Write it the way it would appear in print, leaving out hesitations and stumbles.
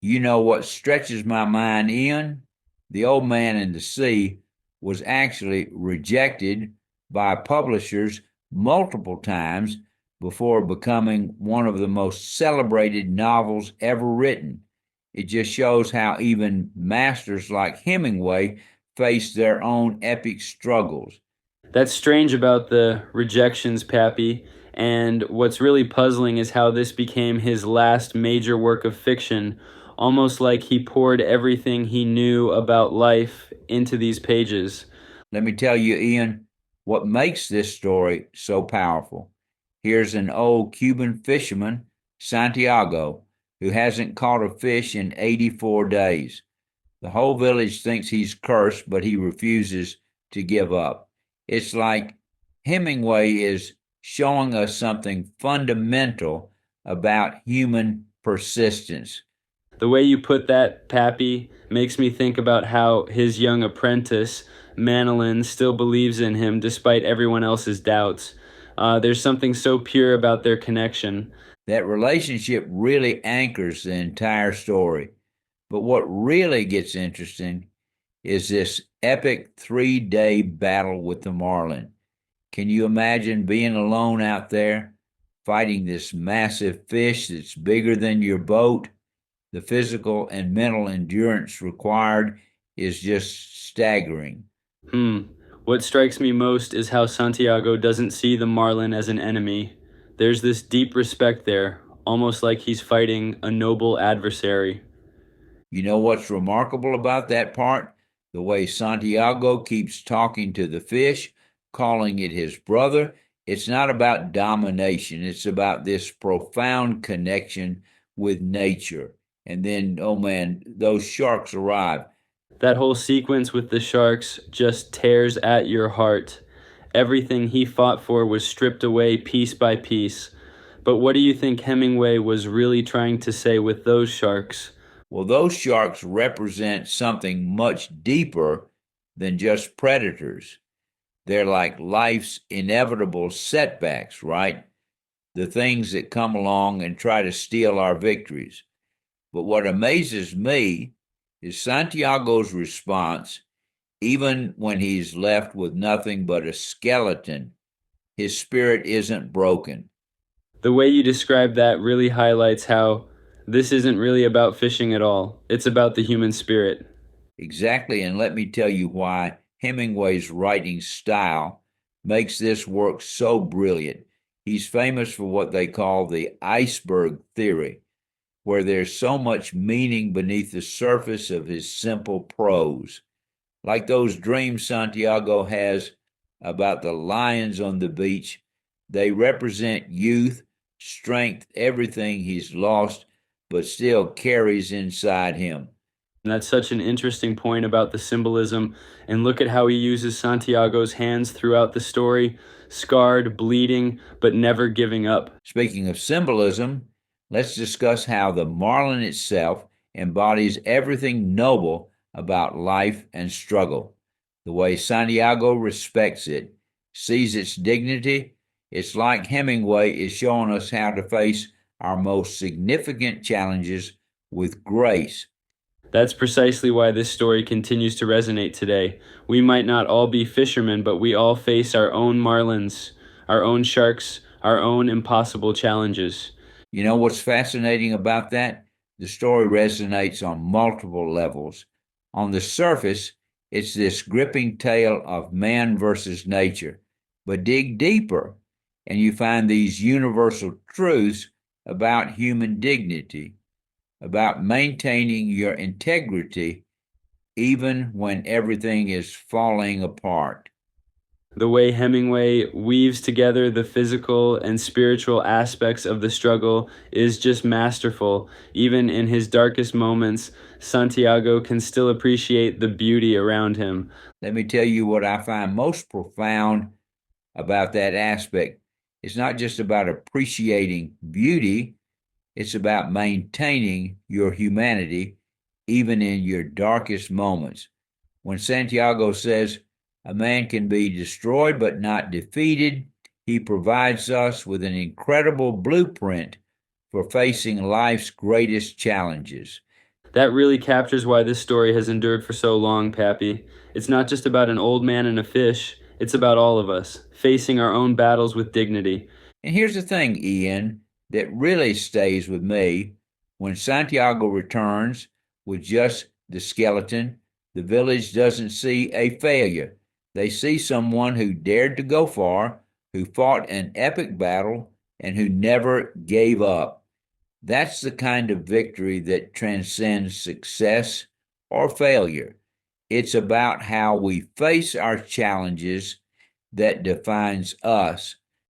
You know what stretches my mind, Ian? The Old Man and the Sea was actually rejected by publishers multiple times before becoming one of the most celebrated novels ever written. It just shows how even masters like Hemingway faced their own epic struggles. That's strange about the rejections, Pappy. And what's really puzzling is how this became his last major work of fiction, almost like he poured everything he knew about life into these pages. Let me tell you, Ian, what makes this story so powerful. Here's an old Cuban fisherman, Santiago, who hasn't caught a fish in 84 days. The whole village thinks he's cursed, but he refuses to give up. It's like Hemingway is showing us something fundamental about human persistence. The way you put that, Pappy, makes me think about how his young apprentice, Manolin, still believes in him despite everyone else's doubts. There's something so pure about their connection. That relationship really anchors the entire story. But what really gets interesting is this epic 3 day battle with the Marlin. Can you imagine being alone out there, fighting this massive fish that's bigger than your boat? The physical and mental endurance required is just staggering. Hmm. What strikes me most is how Santiago doesn't see the Marlin as an enemy. There's this deep respect there, almost like he's fighting a noble adversary. You know what's remarkable about that part? The way Santiago keeps talking to the fish, calling it his brother. It's not about domination, it's about this profound connection with nature. And then, oh man, those sharks arrive. That whole sequence with the sharks just tears at your heart. Everything he fought for was stripped away piece by piece. But what do you think Hemingway was really trying to say with those sharks? Well, those sharks represent something much deeper than just predators. They're like life's inevitable setbacks, right? The things that come along and try to steal our victories. But what amazes me is Santiago's response, even when he's left with nothing but a skeleton, his spirit isn't broken. The way you describe that really highlights how this isn't really about fishing at all. It's about the human spirit. Exactly, and let me tell you why Hemingway's writing style makes this work so brilliant. He's famous for what they call the iceberg theory, where there's so much meaning beneath the surface of his simple prose. Like those dreams Santiago has about the lions on the beach, they represent youth, strength, everything he's lost, but still carries inside him. And that's such an interesting point about the symbolism. And look at how he uses Santiago's hands throughout the story, scarred, bleeding, but never giving up. Speaking of symbolism, let's discuss how the marlin itself embodies everything noble about life and struggle. The way Santiago respects it, sees its dignity, it's like Hemingway is showing us how to face our most significant challenges with grace. That's precisely why this story continues to resonate today. We might not all be fishermen, but we all face our own marlins, our own sharks, our own impossible challenges. You know what's fascinating about that? The story resonates on multiple levels. On the surface, it's this gripping tale of man versus nature. But dig deeper, and you find these universal truths about human dignity, about maintaining your integrity even when everything is falling apart. The way Hemingway weaves together the physical and spiritual aspects of the struggle is just masterful. Even in his darkest moments, Santiago can still appreciate the beauty around him. Let me tell you what I find most profound about that aspect. It's not just about appreciating beauty, it's about maintaining your humanity even in your darkest moments. When Santiago says a man can be destroyed but not defeated, he provides us with an incredible blueprint for facing life's greatest challenges. That really captures why this story has endured for so long, Pappy. It's not just about an old man and a fish, it's about all of us, facing our own battles with dignity. And here's the thing, Ian, that really stays with me. When Santiago returns with just the skeleton, the village doesn't see a failure. They see someone who dared to go far, who fought an epic battle, and who never gave up. That's the kind of victory that transcends success or failure. It's about how we face our challenges that defines us,